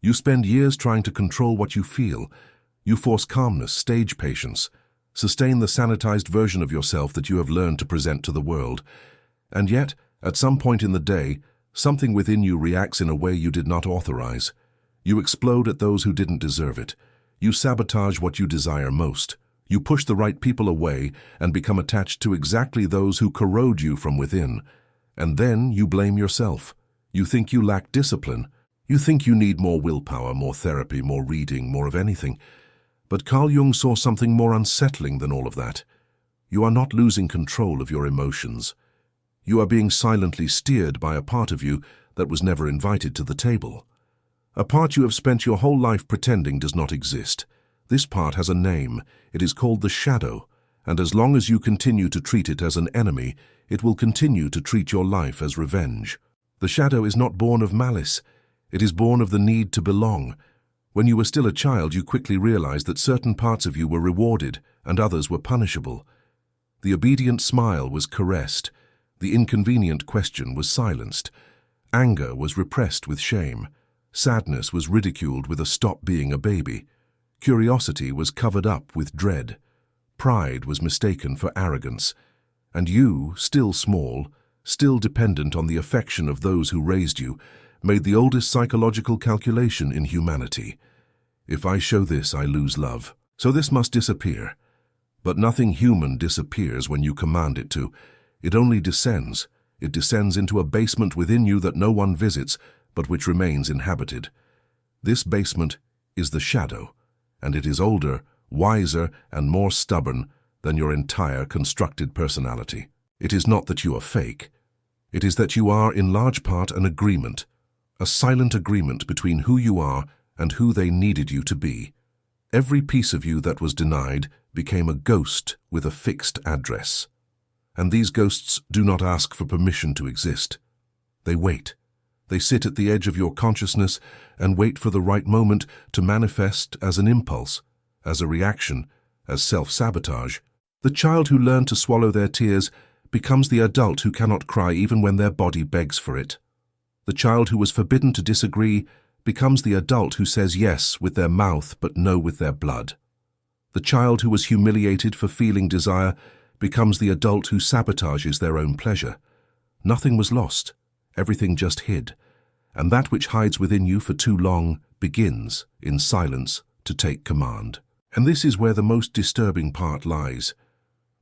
You spend years trying to control what you feel. You force calmness, stage patience, sustain the sanitized version of yourself that you have learned to present to the world. And yet, at some point in the day, something within you reacts in a way you did not authorize. You explode at those who didn't deserve it. You sabotage what you desire most. You push the right people away and become attached to exactly those who corrode you from within. And then you blame yourself. You think you lack discipline. You think you need more willpower, more therapy, more reading, more of anything. But Carl Jung saw something more unsettling than all of that. You are not losing control of your emotions. You are being silently steered by a part of you that was never invited to the table. A part you have spent your whole life pretending does not exist. This part has a name. It is called the shadow, and as long as you continue to treat it as an enemy, it will continue to treat your life as revenge. The shadow is not born of malice. It is born of the need to belong. When you were still a child, you quickly realized that certain parts of you were rewarded and others were punishable. The obedient smile was caressed. The inconvenient question was silenced. Anger was repressed with shame. Sadness was ridiculed with a "stop being a baby." Curiosity was covered up with dread. Pride was mistaken for arrogance. And you, still small, still dependent on the affection of those who raised you, made the oldest psychological calculation in humanity. If I show this, I lose love. So this must disappear. But nothing human disappears when you command it to. It only descends. It descends into a basement within you that no one visits, but which remains inhabited. This basement is the shadow, and it is older, wiser, and more stubborn than your entire constructed personality. It is not that you are fake. It is that you are, in large part, an agreement, a silent agreement between who you are and who they needed you to be. Every piece of you that was denied became a ghost with a fixed address. And these ghosts do not ask for permission to exist. They wait. They sit at the edge of your consciousness and wait for the right moment to manifest as an impulse, as a reaction, as self-sabotage. The child who learned to swallow their tears becomes the adult who cannot cry even when their body begs for it. The child who was forbidden to disagree becomes the adult who says yes with their mouth but no with their blood. The child who was humiliated for feeling desire becomes the adult who sabotages their own pleasure. Nothing was lost. Everything just hid. And that which hides within you for too long begins, in silence, to take command. And this is where the most disturbing part lies.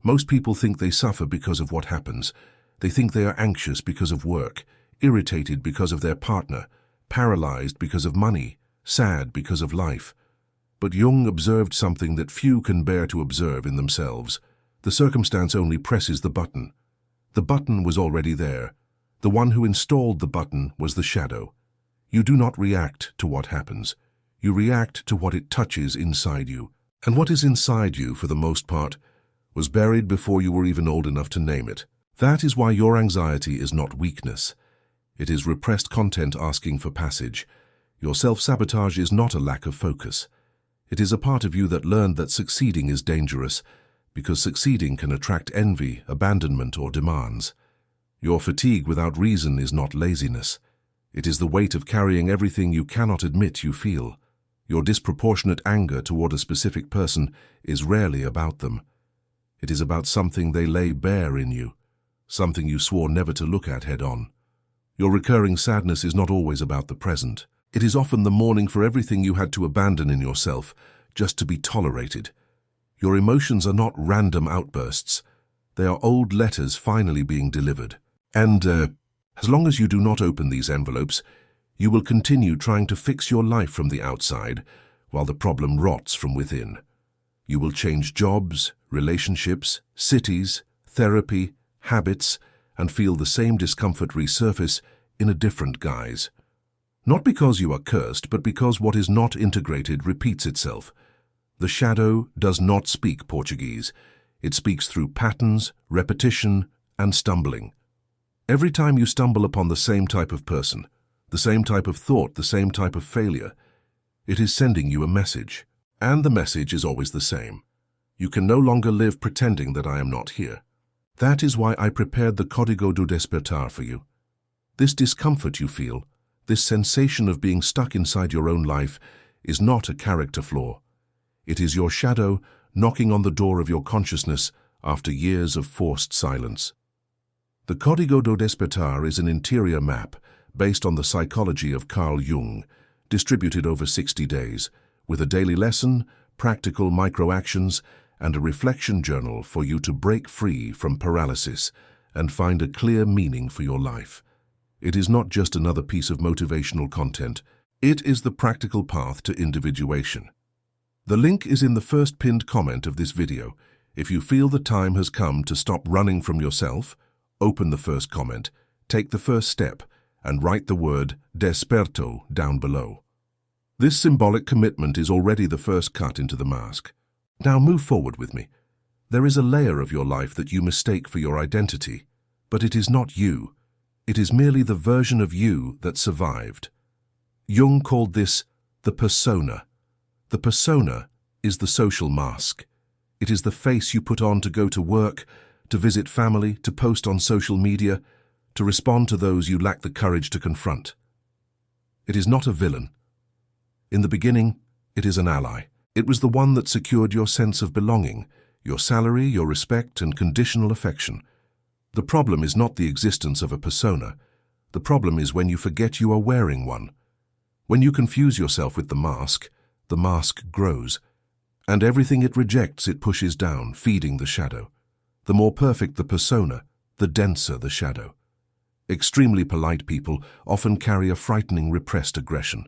Most people think they suffer because of what happens. They think they are anxious because of work, irritated because of their partner, paralyzed because of money, sad because of life. But Jung observed something that few can bear to observe in themselves. The circumstance only presses the button. The button was already there. The one who installed the button was the shadow. You do not react to what happens. You react to what it touches inside you. And what is inside you, for the most part, was buried before you were even old enough to name it. That is why your anxiety is not weakness. It is repressed content asking for passage. Your self-sabotage is not a lack of focus. It is a part of you that learned that succeeding is dangerous, because succeeding can attract envy, abandonment, or demands. Your fatigue without reason is not laziness. It is the weight of carrying everything you cannot admit you feel. Your disproportionate anger toward a specific person is rarely about them. It is about something they lay bare in you, something you swore never to look at head-on. Your recurring sadness is not always about the present. It is often the mourning for everything you had to abandon in yourself just to be tolerated. Your emotions are not random outbursts. They are old letters finally being delivered. And as long as you do not open these envelopes, you will continue trying to fix your life from the outside while the problem rots from within. You will change jobs, relationships, cities, therapy, habits, and feel the same discomfort resurface in a different guise. Not because you are cursed, but because what is not integrated repeats itself. The shadow does not speak Portuguese. It speaks through patterns, repetition, and stumbling. Every time you stumble upon the same type of person, the same type of thought, the same type of failure, it is sending you a message. And the message is always the same. You can no longer live pretending that I am not here. That is why I prepared the Código do Despertar for you. This discomfort you feel, This sensation of being stuck inside your own life is not a character flaw. It is your shadow knocking on the door of your consciousness after years of forced silence. The Código do Despertar is an interior map based on the psychology of Carl Jung, distributed over 60 days, with a daily lesson, practical micro-actions, and a reflection journal for you to break free from paralysis and find a clear meaning for your life. It is not just another piece of motivational content. It is the practical path to individuation. The link is in the first pinned comment of this video. If you feel the time has come to stop running from yourself, open the first comment, take the first step, and write the word Desperto down below. This symbolic commitment is already the first cut into the mask. Now move forward with me. There is a layer of your life that you mistake for your identity, but it is not you. It is merely the version of you that survived. Jung called this the persona. The persona is the social mask. It is the face you put on to go to work, to visit family, to post on social media, to respond to those you lack the courage to confront. It is not a villain. In the beginning, it is an ally. It was the one that secured your sense of belonging, your salary, your respect, and conditional affection. The problem is not the existence of a persona. The problem is when you forget you are wearing one. When you confuse yourself with the mask grows, and everything it rejects it pushes down, feeding the shadow. The more perfect the persona, the denser the shadow. Extremely polite people often carry a frightening repressed aggression.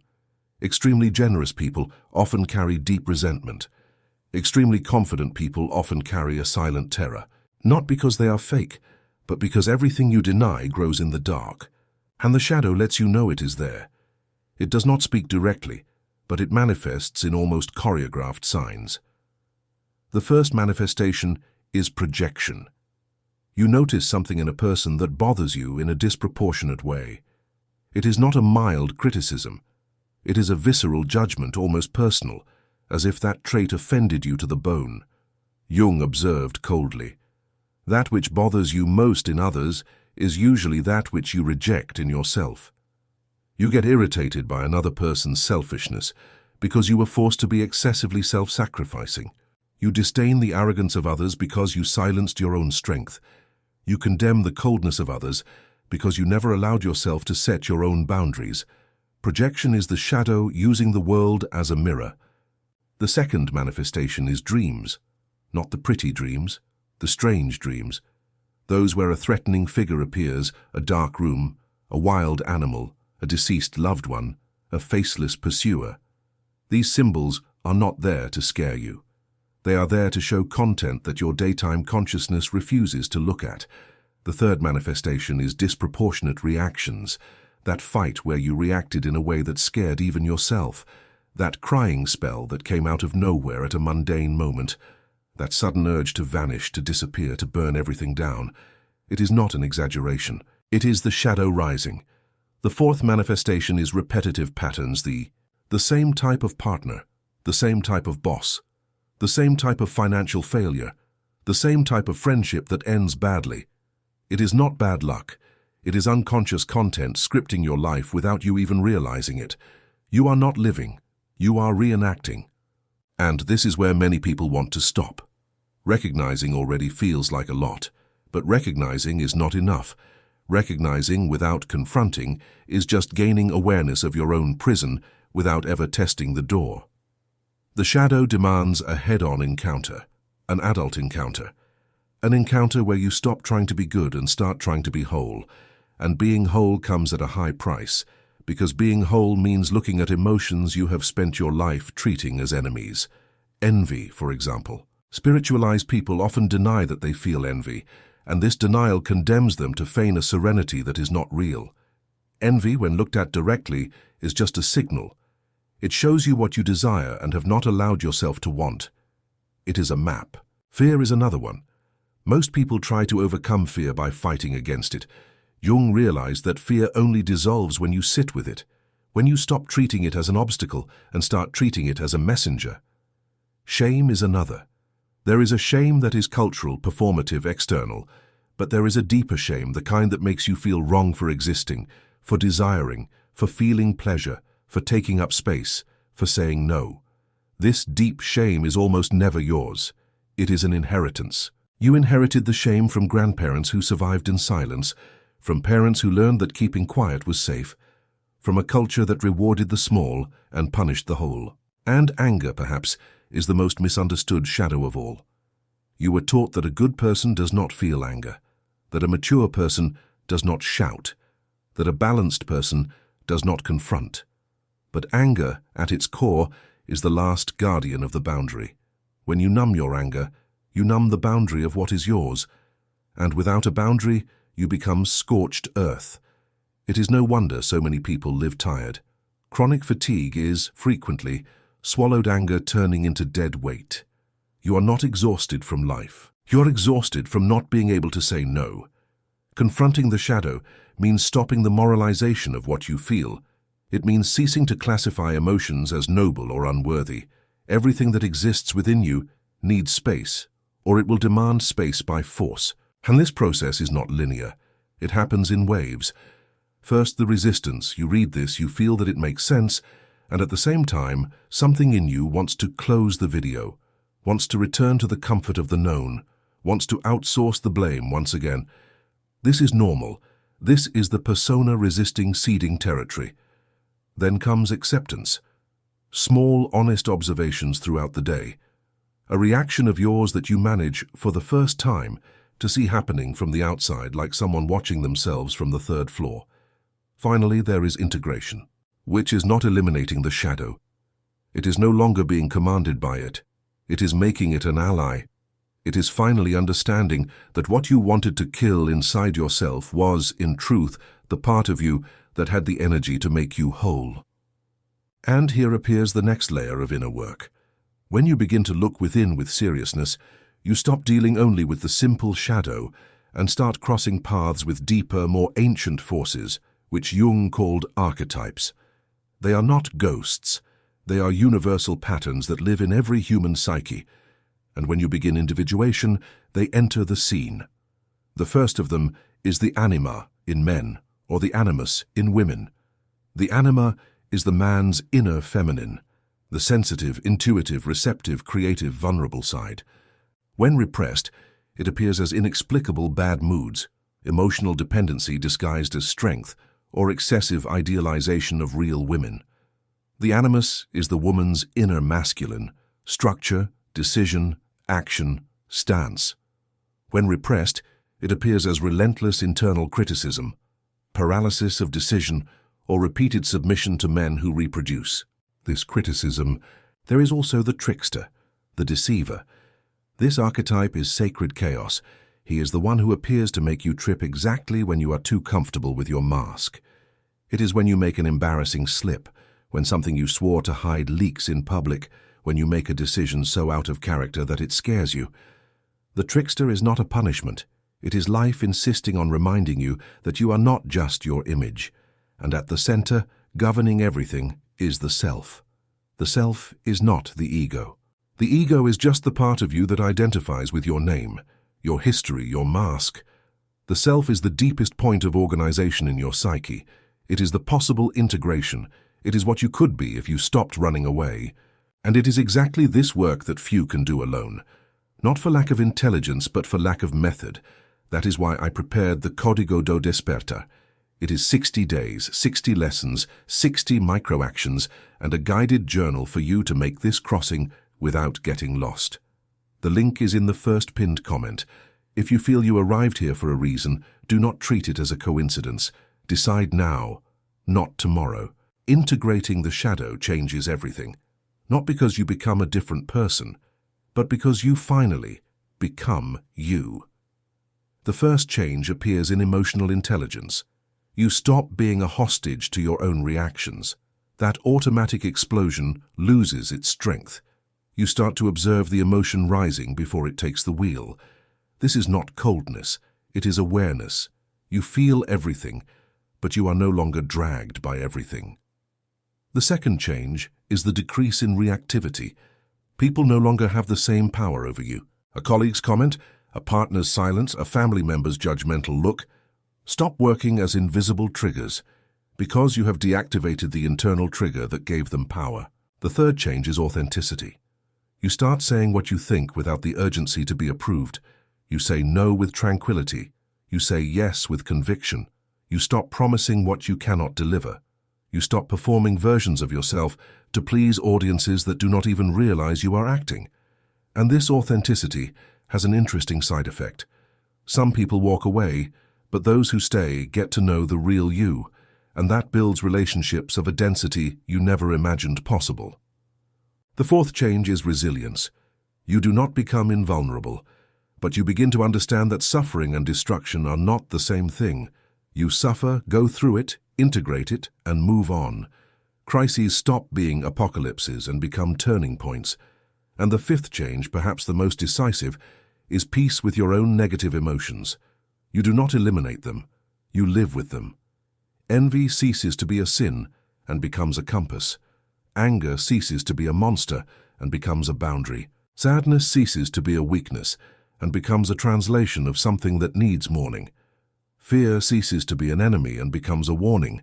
Extremely generous people often carry deep resentment. Extremely confident people often carry a silent terror, not because they are fake, but because everything you deny grows in the dark, and the shadow lets you know it is there. It does not speak directly, but it manifests in almost choreographed signs. The first manifestation is projection. You notice something in a person that bothers you in a disproportionate way. It is not a mild criticism. It is a visceral judgment, almost personal, as if that trait offended you to the bone. Jung observed coldly, "That which bothers you most in others is usually that which you reject in yourself." You get irritated by another person's selfishness because you were forced to be excessively self-sacrificing. You disdain the arrogance of others because you silenced your own strength. You condemn the coldness of others because you never allowed yourself to set your own boundaries. Projection is the shadow using the world as a mirror. The second manifestation is dreams, not the pretty dreams, the strange dreams, those where a threatening figure appears, a dark room, a wild animal, a deceased loved one, a faceless pursuer. These symbols are not there to scare you. They are there to show content that your daytime consciousness refuses to look at. The third manifestation is disproportionate reactions, that fight where you reacted in a way that scared even yourself, that crying spell that came out of nowhere at a mundane moment, that sudden urge to vanish, to disappear, to burn everything down. It is not an exaggeration. It is the shadow rising. The fourth manifestation is repetitive patterns, the same type of partner, the same type of boss, the same type of financial failure, the same type of friendship that ends badly. It is not bad luck. It is unconscious content scripting your life without you even realizing it. You are not living. You are reenacting. And this is where many people want to stop. Recognizing already feels like a lot, but recognizing is not enough. Recognizing without confronting is just gaining awareness of your own prison without ever testing the door. The shadow demands a head-on encounter, an adult encounter, an encounter where you stop trying to be good and start trying to be whole. And being whole comes at a high price, because being whole means looking at emotions you have spent your life treating as enemies. Envy, for example. Spiritualized people often deny that they feel envy, and this denial condemns them to feign a serenity that is not real. Envy, when looked at directly, is just a signal. It shows you what you desire and have not allowed yourself to want. It is a map. Fear is another one. Most people try to overcome fear by fighting against it. Jung realized that fear only dissolves when you sit with it, when you stop treating it as an obstacle and start treating it as a messenger. Shame is another. There is a shame that is cultural, performative, external, but there is a deeper shame, the kind that makes you feel wrong for existing, for desiring, for feeling pleasure, for taking up space, for saying no. This deep shame is almost never yours. It is an inheritance. You inherited the shame from grandparents who survived in silence, from parents who learned that keeping quiet was safe, from a culture that rewarded the small and punished the whole. And anger, perhaps, is the most misunderstood shadow of all. You were taught that a good person does not feel anger, that a mature person does not shout, that a balanced person does not confront. But anger, at its core, is the last guardian of the boundary. When you numb your anger, you numb the boundary of what is yours, and without a boundary, you become scorched earth. It is no wonder so many people live tired. Chronic fatigue is, frequently, swallowed anger turning into dead weight. You are not exhausted from life. You are exhausted from not being able to say no. Confronting the shadow means stopping the moralization of what you feel. It means ceasing to classify emotions as noble or unworthy. Everything that exists within you needs space, or it will demand space by force. And this process is not linear. It happens in waves. First, the resistance. You read this, you feel that it makes sense, and at the same time, something in you wants to close the video, wants to return to the comfort of the known, wants to outsource the blame once again. This is normal. This is the persona resisting ceding territory. Then comes acceptance. Small, honest observations throughout the day. A reaction of yours that you manage for the first time to see happening from the outside, like someone watching themselves from the third floor. Finally, there is integration, which is not eliminating the shadow. It is no longer being commanded by it. It is making it an ally. It is finally understanding that what you wanted to kill inside yourself was, in truth, the part of you that had the energy to make you whole. And here appears the next layer of inner work. When you begin to look within with seriousness, you stop dealing only with the simple shadow and start crossing paths with deeper, more ancient forces, which Jung called archetypes. They are not ghosts. They are universal patterns that live in every human psyche. And when you begin individuation, they enter the scene. The first of them is the anima in men, or the animus in women. The anima is the man's inner feminine, the sensitive, intuitive, receptive, creative, vulnerable side. When repressed, it appears as inexplicable bad moods, emotional dependency disguised as strength, or excessive idealization of real women. The animus is the woman's inner masculine, structure, decision, action, stance. When repressed, it appears as relentless internal criticism, paralysis of decision, or repeated submission to men who reproduce. This criticism, there is also the trickster, the deceiver. This archetype is sacred chaos. He is the one who appears to make you trip exactly when you are too comfortable with your mask. It is when you make an embarrassing slip, when something you swore to hide leaks in public, when you make a decision so out of character that it scares you. The trickster is not a punishment. It is life insisting on reminding you that you are not just your image. And at the center, governing everything, is the self. The self is not the ego. The ego is just the part of you that identifies with your name, your history, your mask. The self is the deepest point of organization in your psyche. It is the possible integration. It is what you could be if you stopped running away. And it is exactly this work that few can do alone. Not for lack of intelligence, but for lack of method. That is why I prepared the Código do Despertar. It is 60 days, 60 lessons, 60 micro-actions, and a guided journal for you to make this crossing without getting lost. The link is in the first pinned comment. If you feel you arrived here for a reason, do not treat it as a coincidence. Decide now, not tomorrow. Integrating the shadow changes everything. Not because you become a different person, but because you finally become you. The first change appears in emotional intelligence. You stop being a hostage to your own reactions. That automatic explosion loses its strength. You start to observe the emotion rising before it takes the wheel. This is not coldness, it is awareness. You feel everything, but you are no longer dragged by everything. The second change is the decrease in reactivity. People no longer have the same power over you. A colleague's comment, a partner's silence, a family member's judgmental look. Stop working as invisible triggers. because you have deactivated the internal trigger that gave them power. The third change is authenticity. You start saying what you think without the urgency to be approved. You say no with tranquility. You say yes with conviction. You stop promising what you cannot deliver. You stop performing versions of yourself to please audiences that do not even realize you are acting. And this authenticity has an interesting side effect. Some people walk away, but those who stay get to know the real you, and that builds relationships of a density you never imagined possible. The fourth change is resilience. You do not become invulnerable, but you begin to understand that suffering and destruction are not the same thing. You suffer, go through it, integrate it, and move on. Crises stop being apocalypses and become turning points. And the fifth change, perhaps the most decisive, is peace with your own negative emotions. You do not eliminate them. You live with them. Envy ceases to be a sin and becomes a compass. Anger ceases to be a monster and becomes a boundary. Sadness ceases to be a weakness and becomes a translation of something that needs mourning. Fear ceases to be an enemy and becomes a warning.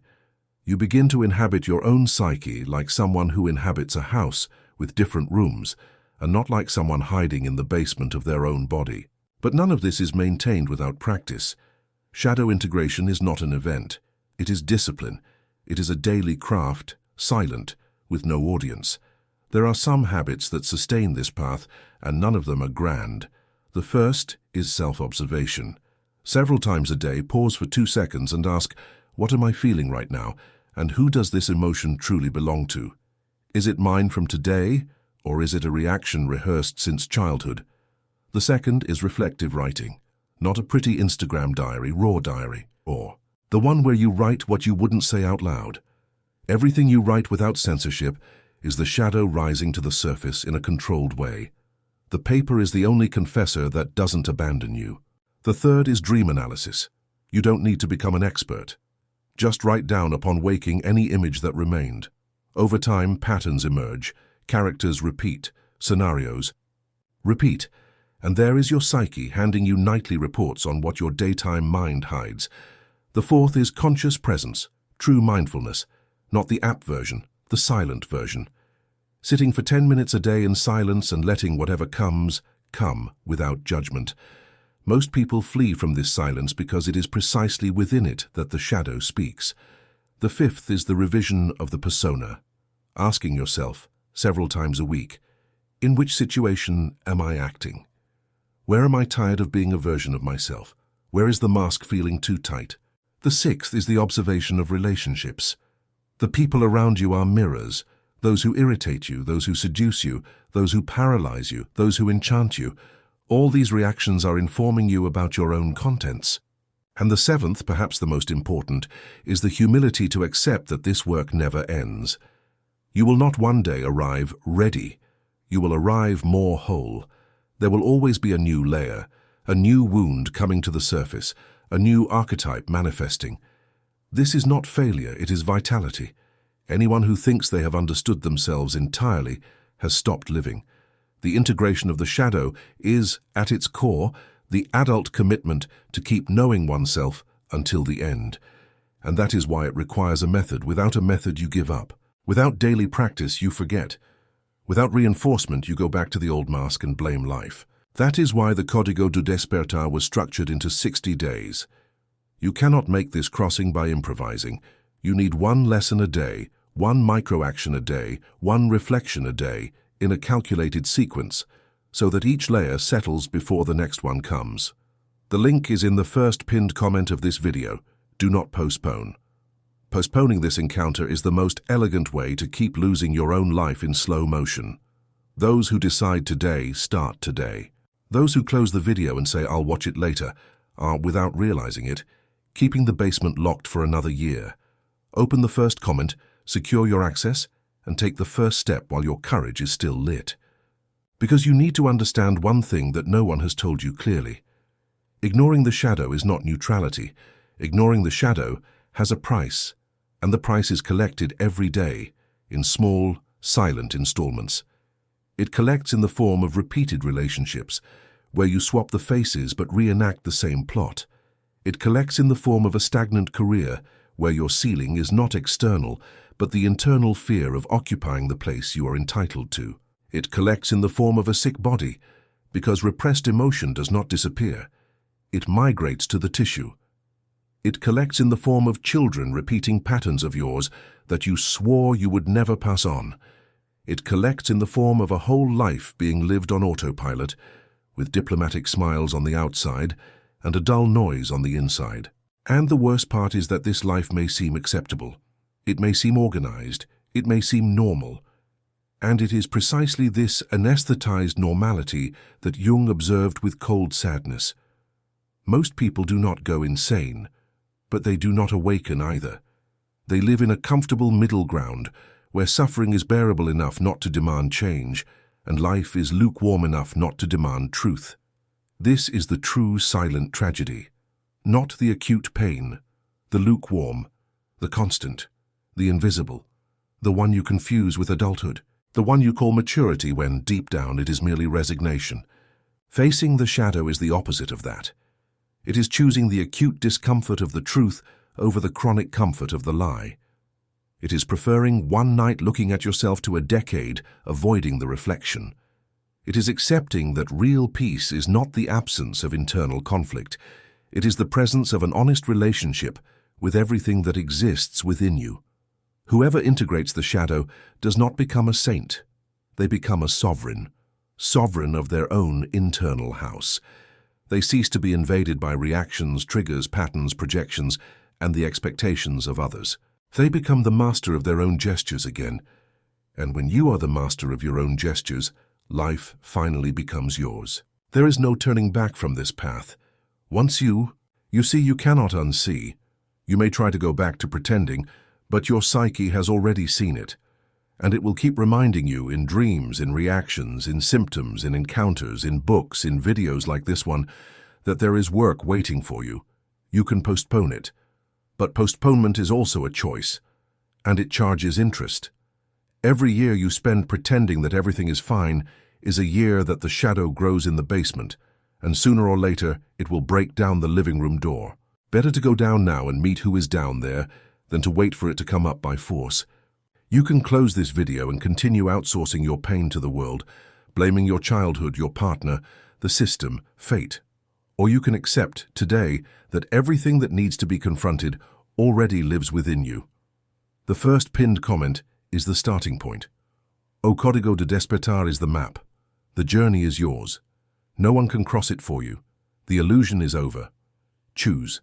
You begin to inhabit your own psyche like someone who inhabits a house with different rooms, and not like someone hiding in the basement of their own body. But none of this is maintained without practice. Shadow integration is not an event. It is discipline. It is a daily craft, silent, with no audience. There are some habits that sustain this path, and none of them are grand. The first is self-observation. Several times a day, pause for 2 seconds and ask, what am I feeling right now, and who does this emotion truly belong to? Is it mine from today, or is it a reaction rehearsed since childhood? The second is reflective writing, not a pretty Instagram diary, raw diary, or the one where you write what you wouldn't say out loud. Everything you write without censorship is the shadow rising to the surface in a controlled way. The paper is the only confessor that doesn't abandon you. The third is dream analysis. You don't need to become an expert. Just write down upon waking any image that remained. Over time, patterns emerge, characters repeat, scenarios repeat, and there is your psyche handing you nightly reports on what your daytime mind hides. The fourth is conscious presence, true mindfulness, not the app version, the silent version. Sitting for 10 minutes a day in silence and letting whatever comes, come without judgment. Most people flee from this silence because it is precisely within it that the shadow speaks. The fifth is the revision of the persona, asking yourself several times a week, in which situation am I acting? Where am I tired of being a version of myself? Where is the mask feeling too tight? The sixth is the observation of relationships. The people around you are mirrors, those who irritate you, those who seduce you, those who paralyze you, those who enchant you. All these reactions are informing you about your own contents. And the seventh, perhaps the most important, is the humility to accept that this work never ends. You will not one day arrive ready. You will arrive more whole. There will always be a new layer, a new wound coming to the surface, a new archetype manifesting. This is not failure, it is vitality. Anyone who thinks they have understood themselves entirely has stopped living. The integration of the shadow is, at its core, the adult commitment to keep knowing oneself until the end. And that is why it requires a method. Without a method, you give up. Without daily practice, you forget. Without reinforcement, you go back to the old mask and blame life. That is why the Código do Despertar was structured into 60 days. You cannot make this crossing by improvising. You need one lesson a day, one micro-action a day, one reflection a day, in a calculated sequence, so that each layer settles before the next one comes. The link is in the first pinned comment of this video. Do not postpone. Postponing this encounter is the most elegant way to keep losing your own life in slow motion. Those who decide today, start today. Those who close the video and say, I'll watch it later, are, without realizing it, keeping the basement locked for another year. Open the first comment, secure your access, and take the first step while your courage is still lit. Because you need to understand one thing that no one has told you clearly. Ignoring the shadow is not neutrality. Ignoring the shadow has a price, and the price is collected every day in small, silent installments. It collects in the form of repeated relationships, where you swap the faces but reenact the same plot. It collects in the form of a stagnant career, where your ceiling is not external, but the internal fear of occupying the place you are entitled to. It collects in the form of a sick body, because repressed emotion does not disappear. It migrates to the tissue. It collects in the form of children repeating patterns of yours that you swore you would never pass on. It collects in the form of a whole life being lived on autopilot, with diplomatic smiles on the outside and a dull noise on the inside. And the worst part is that this life may seem acceptable. It may seem organized. It may seem normal. And it is precisely this anesthetized normality that Jung observed with cold sadness. Most people do not go insane, but they do not awaken either. They live in a comfortable middle ground where suffering is bearable enough not to demand change, and life is lukewarm enough not to demand truth. This is the true silent tragedy. Not the acute pain, the lukewarm, the constant, the invisible, the one you confuse with adulthood, the one you call maturity when, deep down, it is merely resignation. Facing the shadow is the opposite of that. It is choosing the acute discomfort of the truth over the chronic comfort of the lie. It is preferring one night looking at yourself to a decade avoiding the reflection. It is accepting that real peace is not the absence of internal conflict. It is the presence of an honest relationship with everything that exists within you. Whoever integrates the shadow does not become a saint. They become a sovereign of their own internal house. They cease to be invaded by reactions, triggers, patterns, projections, and the expectations of others. They become the master of their own gestures again. And when you are the master of your own gestures, life finally becomes yours. There is no turning back from this path. Once you see, you cannot unsee. You may try to go back to pretending, but your psyche has already seen it. And it will keep reminding you in dreams, in reactions, in symptoms, in encounters, in books, in videos like this one, that there is work waiting for you. You can postpone it. But postponement is also a choice, and it charges interest. Every year you spend pretending that everything is fine is a year that the shadow grows in the basement, and sooner or later it will break down the living room door. Better to go down now and meet who is down there than to wait for it to come up by force. You can close this video and continue outsourcing your pain to the world, blaming your childhood, your partner, the system, fate. Or you can accept today that everything that needs to be confronted already lives within you. The first pinned comment is the starting point. O Código de Despertar is the map. The journey is yours. No one can cross it for you. The illusion is over. Choose.